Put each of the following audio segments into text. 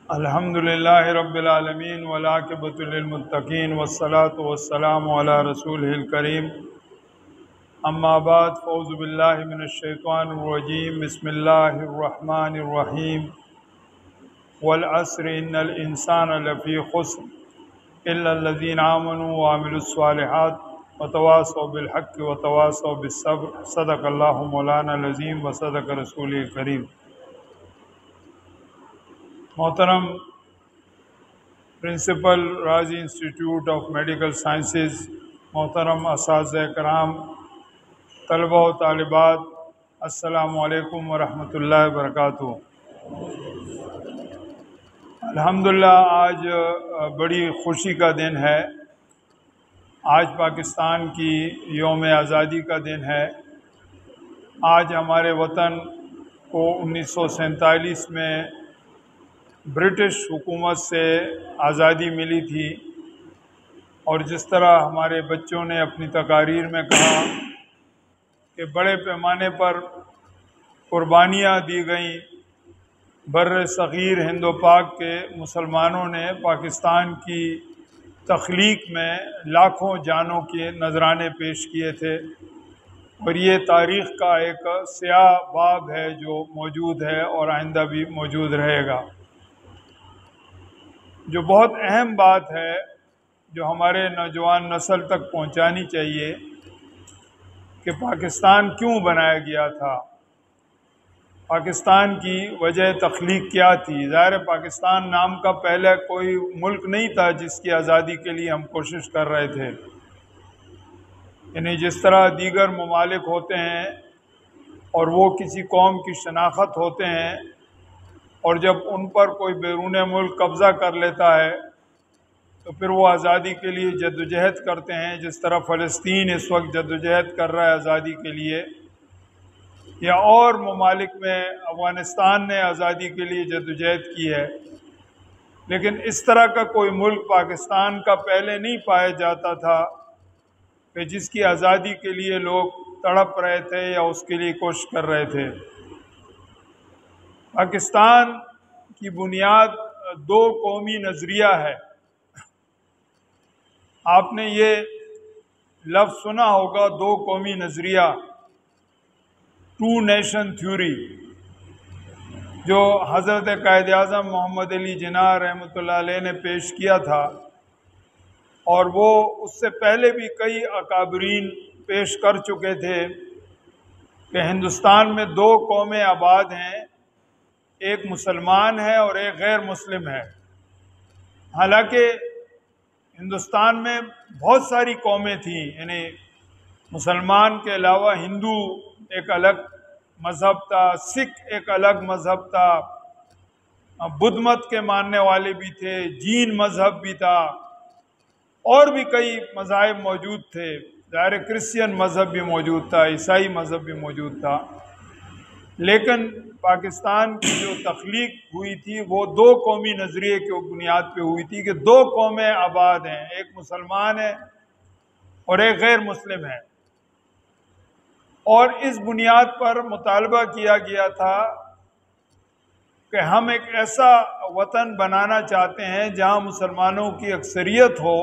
अल्हम्दुलिल्लाहि रब्बिल आलमीन वल आक़िबतु लिल मुत्तक़ीन वस्सलातु वस्सलामु अला रसूलिहिल करीम अम्मा बाद फ़ौज़ु बिल्लाहि मिनश शैतानिर रजीम बिस्मिल्लाहिर रहमानिर रहीम वल अस्रि इन्नल इंसाना लफ़ी ख़ुस्र इल्लल लज़ीना आमनू व अमिलुस सालिहात व तवासौ बिल हक़्क़ि व तवासौ बिस सब्र सदक़ल्लाहु मौलाना अज़ीम व सदक़ रसूलिल करीम। मोहतरम प्रिंसिपल राजी इंस्टीट्यूट ऑफ मेडिकल साइंसेज, मोहतरम असातिज़ा कराम, तलबा व तालिबात, अस्सलामु अलैकुम व रहमतुल्लाहि व बरकातुहू। अल्हम्दुलिल्लाह आज बड़ी खुशी का दिन है। आज पाकिस्तान की यौम आज़ादी का दिन है। आज हमारे वतन को 1947 में ब्रिटिश हुकूमत से आज़ादी मिली थी और जिस तरह हमारे बच्चों ने अपनी तकारीर में कहा कि बड़े पैमाने पर कुर्बानियाँ दी गईं, बर्र सग़ीर हिंद व पाक के मुसलमानों ने पाकिस्तान की तख्लीक में लाखों जानों के नजराने पेश किए थे और ये तारीख़ का एक स्याह बाब है जो मौजूद है और आइंदा भी मौजूद रहेगा। जो बहुत अहम बात है जो हमारे नौजवान नस्ल तक पहुंचानी चाहिए कि पाकिस्तान क्यों बनाया गया था, पाकिस्तान की वजह तख्लीक क्या थी। ज़ाहिर है पाकिस्तान नाम का पहले कोई मुल्क नहीं था जिसकी आज़ादी के लिए हम कोशिश कर रहे थे। यानी जिस तरह दीगर ममालिक होते हैं और वो किसी कौम की शनाख्त होते हैं और जब उन पर कोई बैरून मुल्क कब्ज़ा कर लेता है तो फिर वो आज़ादी के लिए जद्दोजहद करते हैं। जिस तरह फ़लस्तीन इस वक्त जद्दोजहद कर रहा है आज़ादी के लिए, या और ममालिक में अफ़गानिस्तान ने आज़ादी के लिए जद्दोजहद की है। लेकिन इस तरह का कोई मुल्क पाकिस्तान का पहले नहीं पाया जाता था कि जिसकी आज़ादी के लिए लोग तड़प रहे थे या उसके लिए कोशिश कर रहे थे। पाकिस्तान की बुनियाद दो कौमी नज़रिया है। आपने ये लफ्ज़ सुना होगा, दो कौमी नज़रिया, टू नेशन थ्योरी, जो हज़रत कायद आज़म मोहम्मद अली जिन्ना रहमतुल्लाह अलैह ने पेश किया था और वो उससे पहले भी कई अकाबरीन पेश कर चुके थे कि हिंदुस्तान में दो कौमें आबाद हैं, एक मुसलमान है और एक गैर मुस्लिम है। हालांकि हिंदुस्तान में बहुत सारी कौमें थीं, यानी मुसलमान के अलावा हिंदू एक अलग मज़हब था, सिख एक अलग मज़हब था, बुद्ध मत के मानने वाले भी थे, जीन मज़हब भी था और भी कई मज़ाहिब मौजूद थे। ज़ाहिर क्रिश्चियन मज़हब भी मौजूद था, ईसाई मज़हब भी मौजूद था। लेकिन पाकिस्तान की जो तख्लीक हुई थी वो दो कौमी नज़रिए के बुनियाद पे हुई थी कि दो कौमें आबाद हैं, एक मुसलमान है और एक गैर मुस्लिम है। और इस बुनियाद पर मुतालबा किया गया था कि हम एक ऐसा वतन बनाना चाहते हैं जहां मुसलमानों की अक्सरियत हो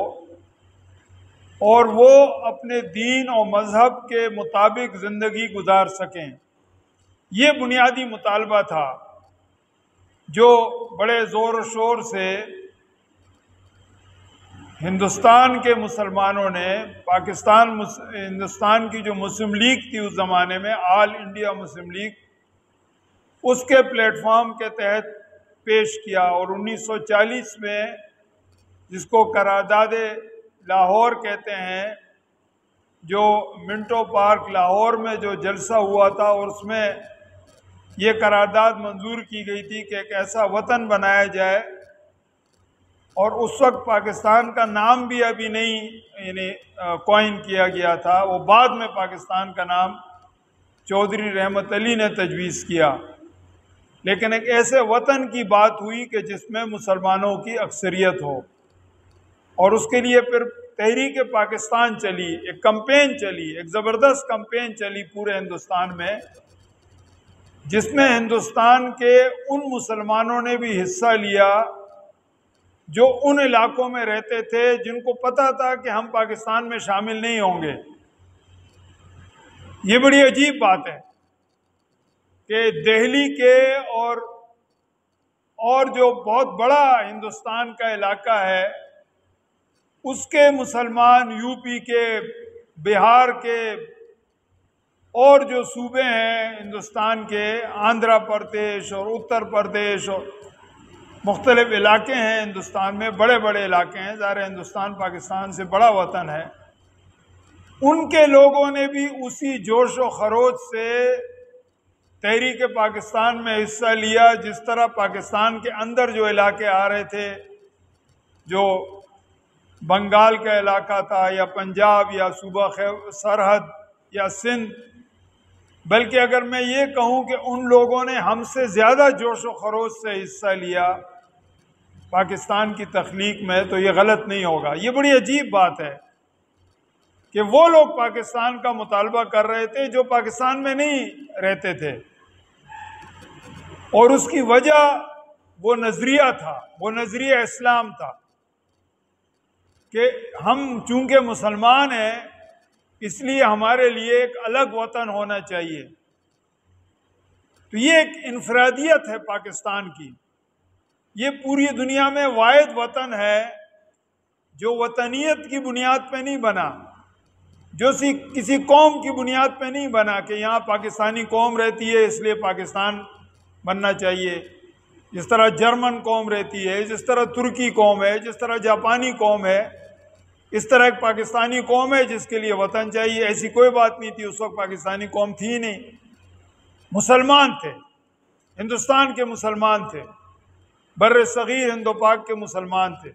और वो अपने दीन और मज़हब के मुताबिक ज़िंदगी गुजार सकें। ये बुनियादी मुतालबा था जो बड़े ज़ोर शोर से हिंदुस्तान के मुसलमानों ने हिंदुस्तान की जो मुस्लिम लीग थी उस ज़माने में, ऑल इंडिया मुस्लिम लीग, उसके प्लेटफॉर्म के तहत पेश किया। और 1940 में जिसको करारदाद लाहौर कहते हैं, जो मिंटो पार्क लाहौर में जो जलसा हुआ था और उसमें ये करारदाद मंजूर की गई थी कि एक ऐसा वतन बनाया जाए। और उस वक्त पाकिस्तान का नाम भी अभी नहीं यानी कॉइन किया गया था, वो बाद में पाकिस्तान का नाम चौधरी रहमत अली ने तजवीज़ किया। लेकिन एक ऐसे वतन की बात हुई कि जिसमें मुसलमानों की अक्सरियत हो और उसके लिए फिर तहरीक पाकिस्तान चली, एक कंपेन चली, एक ज़बरदस्त कंपेन चली पूरे हिंदुस्तान में जिसमें हिंदुस्तान के उन मुसलमानों ने भी हिस्सा लिया जो उन इलाकों में रहते थे जिनको पता था कि हम पाकिस्तान में शामिल नहीं होंगे। ये बड़ी अजीब बात है कि दिल्ली के और जो बहुत बड़ा हिंदुस्तान का इलाका है उसके मुसलमान यूपी के, बिहार के और जो सूबे हैं हिंदुस्तान के, आंध्र प्रदेश और उत्तर प्रदेश और मुख्तलिफ इलाके हैं हिंदुस्तान में, बड़े बड़े इलाके हैं, ज़ाहिर हिंदुस्तान पाकिस्तान से बड़ा वतन है, उनके लोगों ने भी उसी जोश व खरोश से तहरीक पाकिस्तान में हिस्सा लिया। जिस तरह पाकिस्तान के अंदर जो इलाके आ रहे थे, जो बंगाल का इलाका था या पंजाब या सूबा सरहद या सिंध, बल्कि अगर मैं ये कहूँ कि उन लोगों ने हमसे ज़्यादा जोश व खरोश से हिस्सा लिया पाकिस्तान की तख्लीक में, तो ये गलत नहीं होगा। ये बड़ी अजीब बात है कि वो लोग पाकिस्तान का मुतालबा कर रहे थे जो पाकिस्तान में नहीं रहते थे, और उसकी वजह वो नज़रिया था, वो नज़रिया इस्लाम था कि हम चूंकि मुसलमान हैं इसलिए हमारे लिए एक अलग वतन होना चाहिए। तो ये एक इनफरादियत है पाकिस्तान की। ये पूरी दुनिया में वाहिद वतन है जो वतनियत की बुनियाद पे नहीं बना, जो किसी कौम की बुनियाद पे नहीं बना कि यहाँ पाकिस्तानी कौम रहती है इसलिए पाकिस्तान बनना चाहिए। जिस तरह जर्मन कौम रहती है, जिस तरह तुर्की कौम है, जिस तरह जापानी कौम है, इस तरह एक पाकिस्तानी कौम है जिसके लिए वतन चाहिए। ऐसी कोई बात नहीं थी, उस वक्त पाकिस्तानी कौम थी नहीं, मुसलमान थे, हिंदुस्तान के मुसलमान थे, बर्र सगीर हिंदो पाक के मुसलमान थे,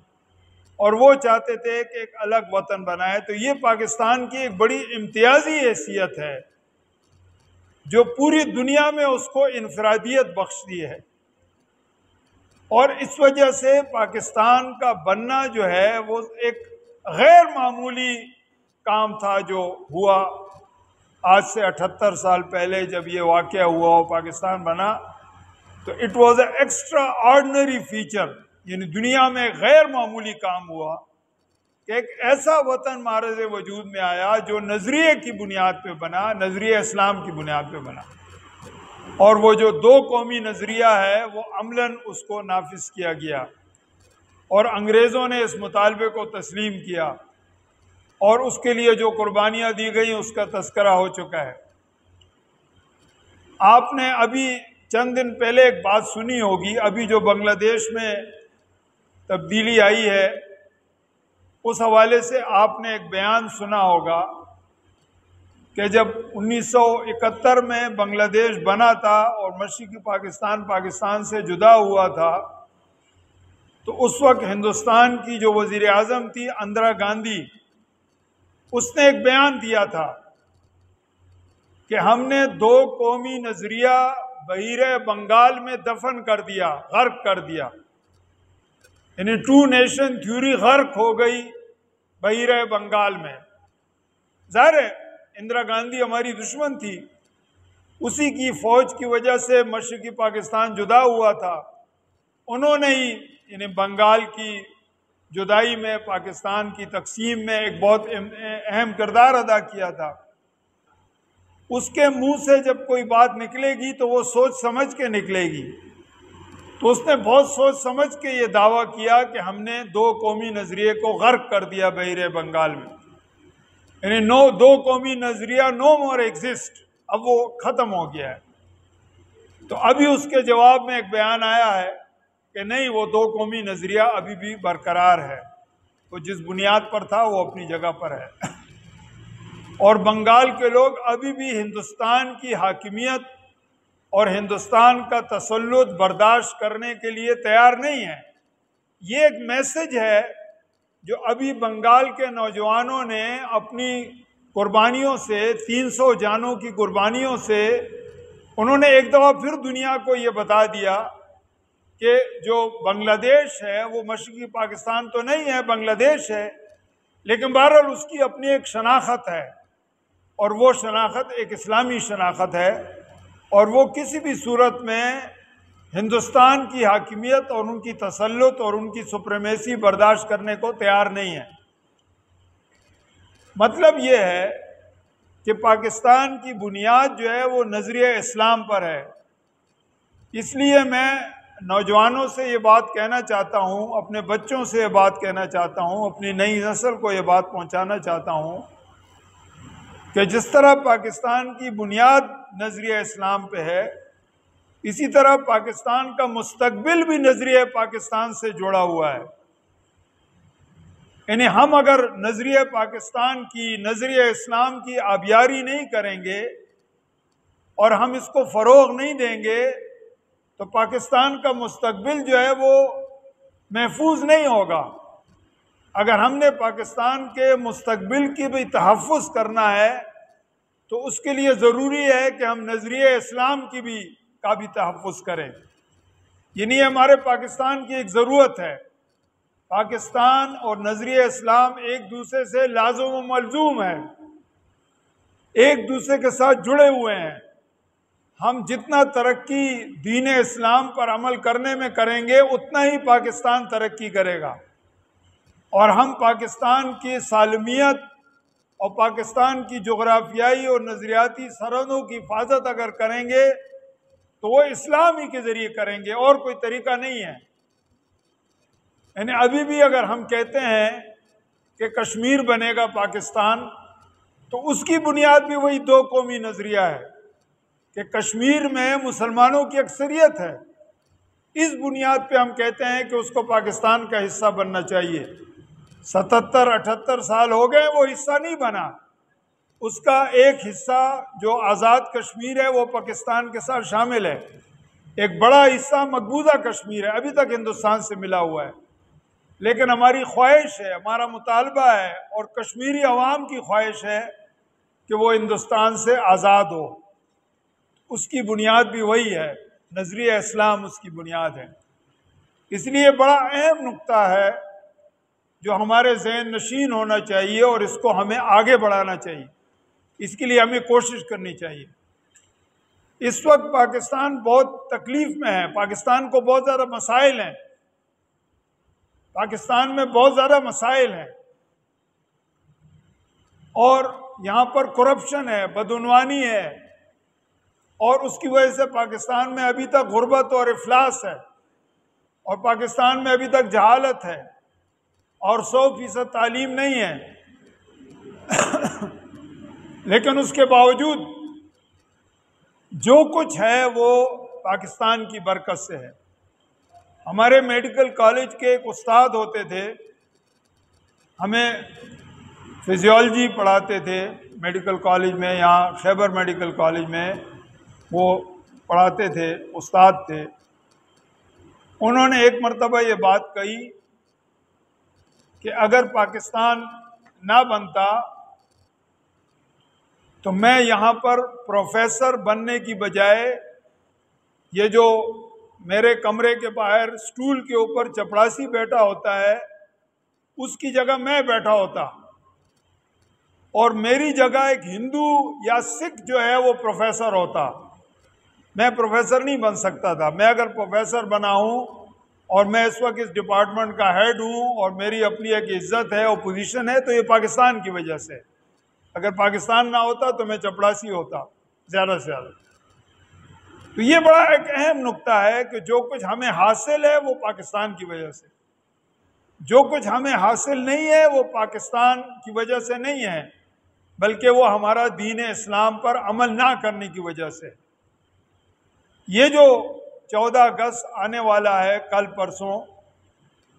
और वो चाहते थे कि एक अलग वतन बनाए। तो ये पाकिस्तान की एक बड़ी इम्तियाजी हैसियत है जो पूरी दुनिया में उसको इनफरादियत बख्श दी है, और इस वजह से पाकिस्तान का बनना जो है वो एक गैर मामूली काम था जो हुआ आज से 78 साल पहले जब ये वाक़या हुआ और पाकिस्तान बना। तो it was a extra ordinary feature, यानी दुनिया में गैर मामूली काम हुआ कि एक ऐसा वतन मारज़ वजूद में आया जो नज़रिए की बुनियाद पे बना, नज़रिए इस्लाम की बुनियाद पे बना, और वो जो दो कौमी नज़रिया है वो अमलन उसको नाफिज किया गया, और अंग्रेज़ों ने इस मुतालबे को तस्लीम किया, और उसके लिए जो कुर्बानियाँ दी गई उसका तस्करा हो चुका है। आपने अभी चंद दिन पहले एक बात सुनी होगी, अभी जो बांग्लादेश में तब्दीली आई है उस हवाले से आपने एक बयान सुना होगा कि जब 1971 में बांग्लादेश बना था और मशरिकी पाकिस्तान से जुदा हुआ था, तो उस वक्त हिंदुस्तान की जो वज़ीर आज़म थी इंदिरा गांधी, उसने एक बयान दिया था कि हमने दो कौमी नज़रिया बहीरे बंगाल में दफन कर दिया, गर्क कर दिया, यानी टू नेशन थ्योरी गर्क हो गई बहीरे बंगाल में। ज़ाहिर है इंदिरा गांधी हमारी दुश्मन थी, उसी की फ़ौज की वजह से मशरिकी पाकिस्तान जुदा हुआ था, उन्होंने ही यानी बंगाल की जुदाई में, पाकिस्तान की तकसीम में एक बहुत अहम किरदार अदा किया था। उसके मुंह से जब कोई बात निकलेगी तो वो सोच समझ के निकलेगी, तो उसने बहुत सोच समझ के ये दावा किया कि हमने दो कौमी नज़रिए को गर्क कर दिया बहीरे बंगाल में, यानी दो कौमी नज़रिया नो मोर एग्जिस्ट, अब वो ख़त्म हो गया है। तो अभी उसके जवाब में एक बयान आया है कि नहीं, वो दो कौमी नज़रिया अभी भी बरकरार है, वो जिस बुनियाद पर था वो अपनी जगह पर है, और बंगाल के लोग अभी भी हिंदुस्तान की हाकिमियत और हिंदुस्तान का तसल्लुत बर्दाश्त करने के लिए तैयार नहीं है। ये एक मैसेज है जो अभी बंगाल के नौजवानों ने अपनी कुर्बानियों से, 300 जानों की कुर्बानियों से, उन्होंने एक दफ़ा फिर दुनिया को ये बता दिया कि जो बांग्लादेश है वो मशरिकी पाकिस्तान तो नहीं है, बांग्लादेश है, लेकिन बहरहाल उसकी अपनी एक शनाख्त है, और वो शनाख्त एक इस्लामी शनाख्त है, और वो किसी भी सूरत में हिंदुस्तान की हाकिमियत और उनकी तसल्लुत और उनकी सुप्रीमेसी बर्दाश्त करने को तैयार नहीं है। मतलब ये है कि पाकिस्तान की बुनियाद जो है वो नज़रिया इस्लाम पर है। इसलिए मैं नौजवानों से ये बात कहना चाहता हूँ, अपने बच्चों से ये बात कहना चाहता हूँ, अपनी नई नस्ल को ये बात पहुँचाना चाहता हूँ कि जिस तरह पाकिस्तान की बुनियाद नज़रिया इस्लाम पे है, इसी तरह पाकिस्तान का मुस्तकबिल भी नज़रिया पाकिस्तान से जुड़ा हुआ है। यानी हम अगर नज़रिया पाकिस्तान की, नज़रिया इस्लाम की आबियारी नहीं करेंगे और हम इसको फ़रोग़ नहीं देंगे तो पाकिस्तान का मुस्तकबिल जो है वो महफूज नहीं होगा। अगर हमने पाकिस्तान के मुस्तकबिल की भी तहफ़्फ़ुज़ करना है तो उसके लिए ज़रूरी है कि हम नज़रिया इस्लाम की भी तहफ़्फ़ुज़ करें। यानी हमारे पाकिस्तान की एक ज़रूरत है। पाकिस्तान और नज़रिया इस्लाम एक दूसरे से लाज़िम व मलज़ूम है, एक दूसरे के साथ जुड़े हुए हैं। हम जितना तरक्की दीन इस्लाम पर अमल करने में करेंगे उतना ही पाकिस्तान तरक्की करेगा। और हम पाकिस्तान की सालमियत और पाकिस्तान की जोग्राफियाई और नज़रियाती सरहदों की हिफाजत अगर करेंगे तो वो इस्लाम ही के ज़रिए करेंगे, और कोई तरीका नहीं है। यानी अभी भी अगर हम कहते हैं कि कश्मीर बनेगा पाकिस्तान, तो उसकी बुनियाद भी वही दो कौमी नज़रिया है कि कश्मीर में मुसलमानों की अक्सरियत है। इस बुनियाद पे हम कहते हैं कि उसको पाकिस्तान का हिस्सा बनना चाहिए। 77-78 साल हो गए वो हिस्सा नहीं बना। उसका एक हिस्सा जो आज़ाद कश्मीर है वो पाकिस्तान के साथ शामिल है। एक बड़ा हिस्सा मकबूजा कश्मीर है, अभी तक हिंदुस्तान से मिला हुआ है। लेकिन हमारी ख्वाहिश है, हमारा मुतालबा है और कश्मीरी अवाम की ख्वाहिश है कि वो हिंदुस्तान से आज़ाद हो। उसकी बुनियाद भी वही है, नज़रिया इस्लाम उसकी बुनियाद है। इसलिए बड़ा अहम नुक्ता है जो हमारे ज़हन नशीन होना चाहिए और इसको हमें आगे बढ़ाना चाहिए। इसके लिए हमें कोशिश करनी चाहिए। इस वक्त पाकिस्तान बहुत तकलीफ़ में है, पाकिस्तान को बहुत ज़्यादा मसाइल हैं, पाकिस्तान में बहुत ज़्यादा मसाइल हैं और यहाँ पर करप्शन है, बदउनवानी है और उसकी वजह से पाकिस्तान में अभी तक गुर्बत और इफलास है और पाकिस्तान में अभी तक जहालत है और 100% तालीम नहीं है। लेकिन उसके बावजूद जो कुछ है वो पाकिस्तान की बरकत से है। हमारे मेडिकल कॉलेज के एक उस्ताद होते थे, हमें फिजियोलॉजी पढ़ाते थे मेडिकल कॉलेज में, यहाँ खैबर मेडिकल कॉलेज में वो पढ़ाते थे, उस्ताद थे। उन्होंने एक मरतबा ये बात कही कि अगर पाकिस्तान ना बनता तो मैं यहाँ पर प्रोफेसर बनने की बजाय ये जो मेरे कमरे के बाहर स्टूल के ऊपर चपरासी बैठा होता है उसकी जगह मैं बैठा होता और मेरी जगह एक हिंदू या सिख जो है वो प्रोफेसर होता। मैं प्रोफेसर नहीं बन सकता था। मैं अगर प्रोफेसर बना हूँ और मैं इस वक्त इस डिपार्टमेंट का हेड हूँ और मेरी अपनी एक इज्जत है और पोजीशन है तो ये पाकिस्तान की वजह से। अगर पाकिस्तान ना होता तो मैं चपरासी होता ज़्यादा से ज़्यादा। तो ये बड़ा एक अहम नुक्ता है कि जो कुछ हमें हासिल है वो पाकिस्तान की वजह से, जो कुछ हमें हासिल नहीं है वो पाकिस्तान की वजह से नहीं है, बल्कि वो हमारा दीन इस्लाम पर अमल ना करने की वजह से। ये जो 14 अगस्त आने वाला है कल परसों,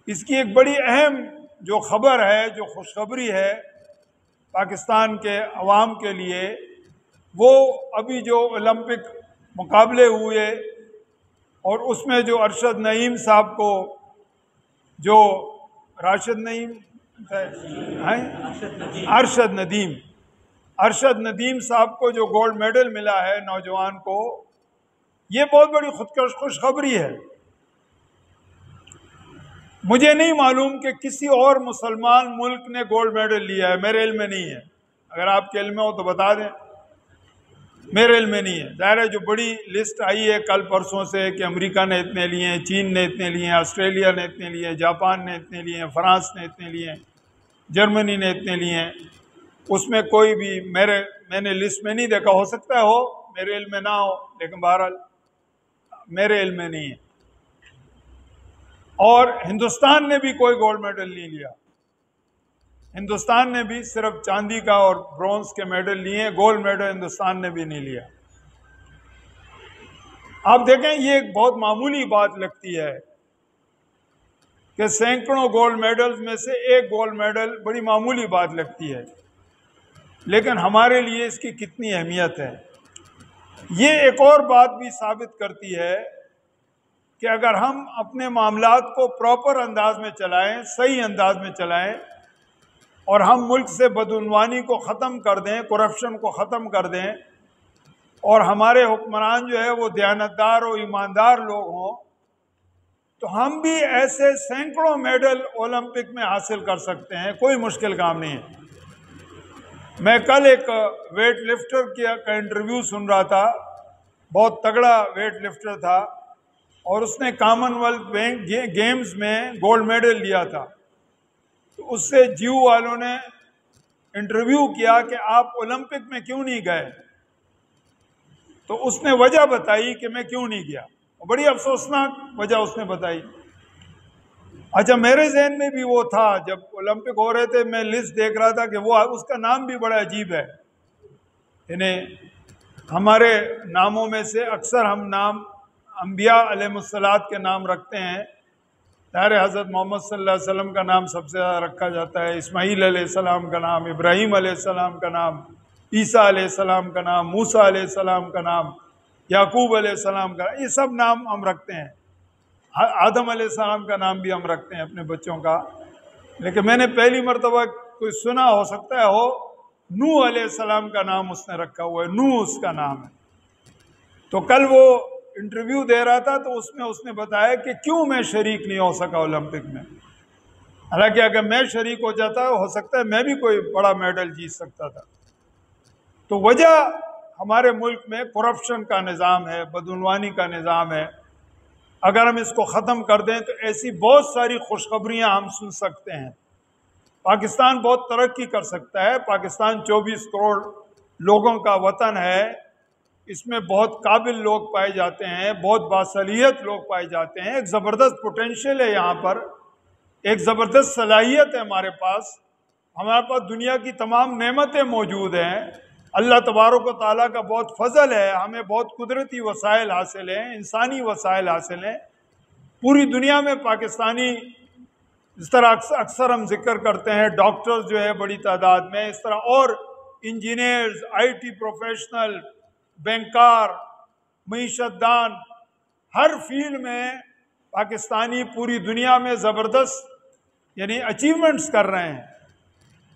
इसकी एक बड़ी अहम जो खबर है, जो खुशखबरी है पाकिस्तान के अवाम के लिए, वो अभी जो ओलंपिक मुकाबले हुए और उसमें जो अरशद नईम साहब को, जो राशिद नईम हैं, अरशद नदीम साहब को जो गोल्ड मेडल मिला है नौजवान को, ये बहुत बड़ी खुशखबरी है। मुझे नहीं मालूम कि किसी और मुसलमान मुल्क ने गोल्ड मेडल लिया है, मेरे इल्म में नहीं है। अगर आपके इल्म में हो तो बता दें। मेरे इल्म में नहीं है। ज़ाहिर है जो बड़ी लिस्ट आई है कल परसों से कि अमेरिका ने इतने लिए हैं, चीन ने इतने लिए हैं, ऑस्ट्रेलिया ने इतने लिए हैं, जापान ने इतने लिए हैं, फ्रांस ने इतने लिए हैं, जर्मनी ने इतने लिए हैं, उसमें कोई भी मैंने लिस्ट में नहीं देखा। हो सकता है हो, मेरे इल्म में ना हो, लेकिन बहरहाल मेरे इल्म में नहीं है। और हिंदुस्तान ने भी कोई गोल्ड मेडल नहीं लिया। हिंदुस्तान ने भी सिर्फ चांदी का और ब्रॉन्ज के मेडल लिए, गोल्ड मेडल हिंदुस्तान ने भी नहीं लिया। आप देखें, ये एक बहुत मामूली बात लगती है कि सैकड़ों गोल्ड मेडल्स में से एक गोल्ड मेडल बड़ी मामूली बात लगती है, लेकिन हमारे लिए इसकी कितनी अहमियत है। ये एक और बात भी साबित करती है कि अगर हम अपने मामलात को प्रॉपर अंदाज में चलाएं, सही अंदाज में चलाएं, और हम मुल्क से बदउनवानी को ख़त्म कर दें, करप्शन को ख़त्म कर दें, और हमारे हुक्मरान जो है वो दयानतदार और ईमानदार लोग हों, तो हम भी ऐसे सैकड़ों मेडल ओलंपिक में हासिल कर सकते हैं। कोई मुश्किल काम नहीं है। मैं कल एक वेट लिफ्टर का इंटरव्यू सुन रहा था, बहुत तगड़ा वेट लिफ्टर था, और उसने कॉमनवेल्थ गेम्स में गोल्ड मेडल लिया था। तो उससे जीव वालों ने इंटरव्यू किया कि आप ओलंपिक में क्यों नहीं गए, तो उसने वजह बताई कि मैं क्यों नहीं गया। बड़ी अफसोसनाक वजह उसने बताई। अच्छा, मेरे जहन में भी वो था, जब ओलंपिक हो रहे थे मैं लिस्ट देख रहा था कि वो उसका नाम भी बड़ा अजीब है। इन्हें हमारे नामों में से अक्सर हम नाम अंबिया अलैहिस्सलात के नाम रखते हैं। तारे हज़रत मोहम्मद सल्लल्लाहु अलैहि वसल्लम का नाम सबसे ज़्यादा रखा जाता है, इस्माईल अलैहिस्सलाम का नाम, इब्राहीम अलैहिस्सलाम का नाम, ईसा अलैहिस्सलाम का नाम, मूसा अलैहिस्सलाम का नाम, याकूब अलैहिस्सलाम का, ये सब नाम हम रखते हैं। आदम अलैहिस्सलाम का नाम भी हम रखते हैं अपने बच्चों का। लेकिन मैंने पहली मरतबा कोई सुना, हो सकता है हो, नूह अलैहिस्सलाम का नाम उसने रखा हुआ है, नूह उसका नाम है। तो कल वो इंटरव्यू दे रहा था, तो उसमें उसने बताया कि क्यों मैं शरीक नहीं हो सका ओलंपिक में। हालांकि अगर मैं शरीक हो जाता, हो सकता है मैं भी कोई बड़ा मेडल जीत सकता था। तो वजह हमारे मुल्क में करप्शन का निज़ाम है, बदउनवानी का निज़ाम है। अगर हम इसको ख़त्म कर दें तो ऐसी बहुत सारी खुशखबरियाँ हम सुन सकते हैं। पाकिस्तान बहुत तरक्की कर सकता है। पाकिस्तान 24 करोड़ लोगों का वतन है। इसमें बहुत काबिल लोग पाए जाते हैं, बहुत बासलीयत लोग पाए जाते हैं। एक ज़बरदस्त पोटेंशियल है यहाँ पर, एक ज़बरदस्त सलाहियत है हमारे पास। हमारे पास दुनिया की तमाम नेमतें मौजूद हैं। अल्लाह तबारक व तआला का बहुत फजल है, हमें बहुत कुदरती वसाइल हासिल हैं, इंसानी वसाइल हासिल हैं। पूरी दुनिया में पाकिस्तानी, इस तरह अक्सर हम जिक्र करते हैं, डॉक्टर्स जो है बड़ी तादाद में, इस तरह और इंजीनियर्स, IT प्रोफेशनल, बैंकार, मईशतदान, हर फील्ड में पाकिस्तानी पूरी दुनिया में ज़बरदस्त यानी अचीवमेंट्स कर रहे हैं।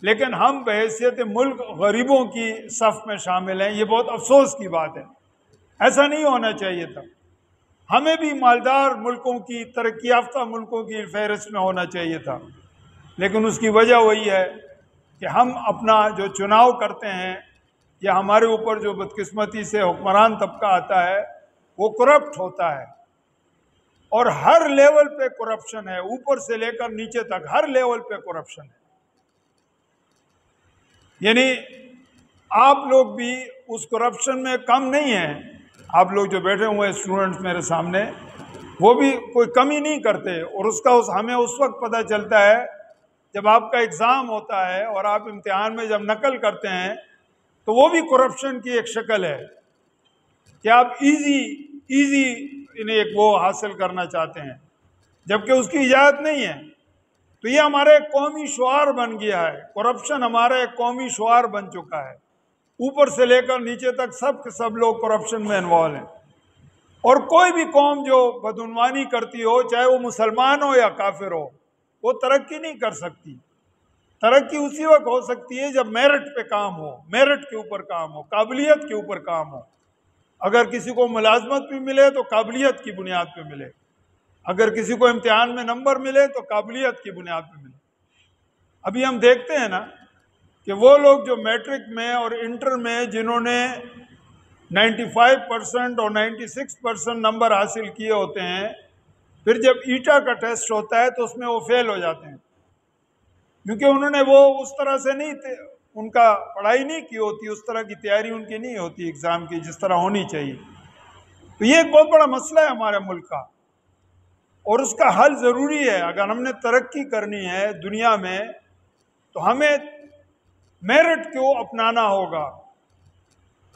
लेकिन हम बहैसियत मुल्क गरीबों की सफ़ में शामिल हैं। ये बहुत अफसोस की बात है, ऐसा नहीं होना चाहिए था। हमें भी मालदार मुल्कों की, तरक्की याफ्ता मुल्कों की फहरिस्त में होना चाहिए था। लेकिन उसकी वजह वही है कि हम अपना जो चुनाव करते हैं, या हमारे ऊपर जो बदकिस्मती से हुक्मरान तबका आता है, वो करप्ट होता है। और हर लेवल पे करप्शन है, ऊपर से लेकर नीचे तक हर लेवल पे करप्शन है। यानी आप लोग भी उस करप्शन में कम नहीं हैं। आप लोग जो बैठे हुए स्टूडेंट्स मेरे सामने, वो भी कोई कमी नहीं करते। और हमें उस वक्त पता चलता है जब आपका एग्ज़ाम होता है और आप इम्तिहान में जब नकल करते हैं, तो वो भी करप्शन की एक शक्ल है कि आप इजी इन्हें एक वो हासिल करना चाहते हैं, जबकि उसकी इजाज़त नहीं है। तो ये हमारा एक कौमी शुआर बन गया है। करप्शन हमारा एक कौमी शुआर बन चुका है। ऊपर से लेकर नीचे तक सब लोग करप्शन में इन्वॉल्व हैं। और कोई भी कौम जो बदउनवानी करती हो, चाहे वो मुसलमान हो या काफिर हो, वो तरक्की नहीं कर सकती। तरक्की उसी वक्त हो सकती है जब मेरिट पे काम हो, मेरिट के ऊपर काम हो, काबिलियत के ऊपर काम हो। अगर किसी को मुलाजमत भी मिले तो काबिलियत की बुनियाद पे मिले, अगर किसी को इम्तिहान में नंबर मिले तो काबिलियत की बुनियाद पे मिले। अभी हम देखते हैं ना कि वो लोग जो मैट्रिक में और इंटर में जिन्होंने 95% और 96% नंबर हासिल किए होते हैं, फिर जब ईटा का टेस्ट होता है तो उसमें वो फेल हो जाते हैं, क्योंकि उन्होंने वो उस तरह से नहीं, उनका पढ़ाई नहीं की होती, उस तरह की तैयारी उनकी नहीं होती एग्ज़ाम की जिस तरह होनी चाहिए। तो ये एक बहुत बड़ा मसला है हमारे मुल्क का, और उसका हल ज़रूरी है। अगर हमने तरक्की करनी है दुनिया में तो हमें मेरिट को अपनाना होगा,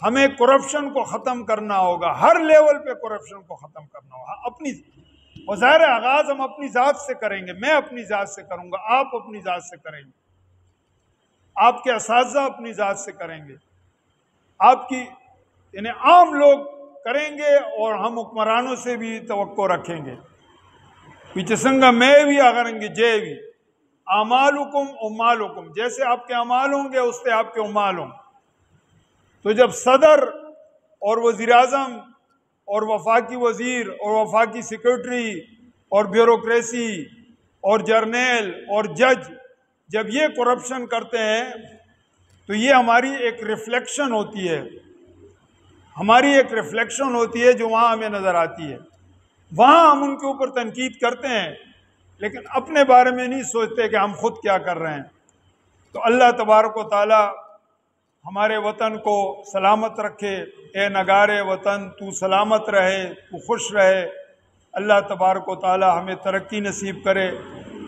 हमें करप्शन को ख़त्म करना होगा, हर लेवल पे करप्शन को ख़त्म करना होगा। अपनी वज़ाहिर आगाज़ हम अपनी ज़ात से करेंगे, मैं अपनी ज़ात से करूँगा, आप अपनी ज़ात से करेंगे, आपके असातिज़ा अपनी ज़ात से करेंगे, आपकी यानी आम लोग करेंगे, और हम हुक्मरानों से भी तवक्को रखेंगे। पीछे संगा मैं भी अगरेंगे जे भी आमालुकुम उम्मालुकुम, जैसे आपके अमाल होंगे उससे आपके उम्माल होंगे। तो जब सदर और वज़ीर आज़म और वफाकी वज़ीर और वफाकी सेक्रेटरी और ब्यूरोक्रेसी और जर्नल और जज जब ये करप्शन करते हैं तो ये हमारी एक रिफ्लेक्शन होती है, हमारी एक रिफ्लेक्शन होती है जो वहाँ हमें नज़र आती है। वहाँ हम उनके ऊपर तनकीद करते हैं, लेकिन अपने बारे में नहीं सोचते कि हम खुद क्या कर रहे हैं। तो अल्लाह तबारक व तआला हमारे वतन को सलामत रखे। ए नगारे वतन तू सलामत रहे, तू खुश रहे। अल्लाह तबारक व तआला हमें तरक्की नसीब करे।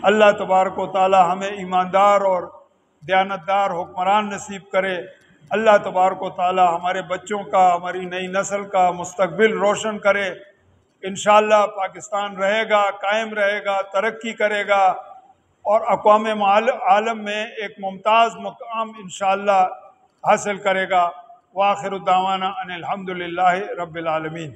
अल्लाह तबारक व तआला हमें ईमानदार और दयानतदार हुक्मरान नसीब करे। अल्लाह तबारक व तआला हमारे बच्चों का, हमारी नई नस्ल का मुस्तकबिल रोशन करे। इंशाअल्लाह पाकिस्तान रहेगा, कायम रहेगा, तरक्की करेगा और अक़वाम आलम में एक मुमताज़ मकाम इंशाअल्लाह हासिल करेगा। व आखिर दावाना अनिल हम्दुलिल्लाहि रब्बिल आलमीन।